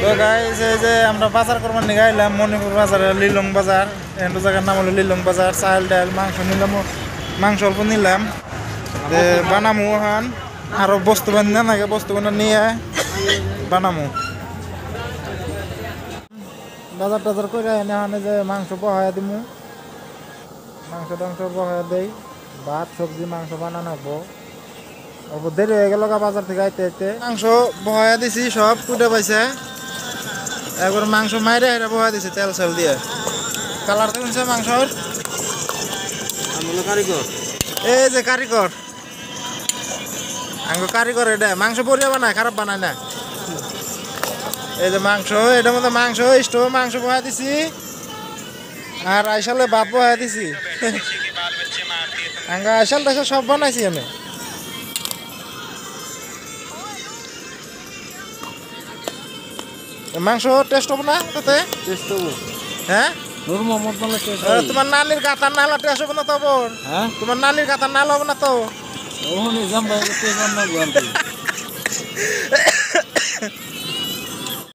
তো গাইস এই যে আমরা বাজার করবার নিয়ে গাইলাম মণিপুর বাজারে লিলং বাজার এন্ড জায়গার নাম হলো লিলং বাজার চাল ডাল মাংস নিলাম মাংস অল্প নিলাম বানামু হান আরো বস্তু বান্ধা নাকি বস্তু বান্ধা নিয়ে বানামু বাজার টাজার করে এনে যে মাংস বহায়া দিমু মাংস টাংস বহায়া দেই ভাত সবজি মাংস বানানো হবো অল্প দেরি হয়ে গেল বাজার থেকে আইতে আইতে মাংস বহায়া দিছি সব কুটে পাইছে একবার মাংস মাইরে এটা বহায়া দিছি তেল সেল দিয়ে কালার দেখুনছে মাংসর কারিগর এই যে কারিগর আঙ্গ কারিগর এটা মাংস বড়িয়া বানায় খারাপ বানায় না এই যে মাংস এটার মধ্যে মাংস স্টোভ মাংস বহায়া দিছি আর আইসালে ভাত বহায়া দিছি আঙ্গ আইসাল টাইসাল সব বানাইছি আমি মাংস টেস্ট হবো না তাতে টেস্ট হবো হ্যাঁ নূর মোহাম্মদ বলে টেস্ট তোমার নানির গাতার নালা টেস্ট হবে না তো বোন হ্যাঁ তোমার নানির গাতার নালা হবে না তো ওহনি জাম ভাই টেস্ট না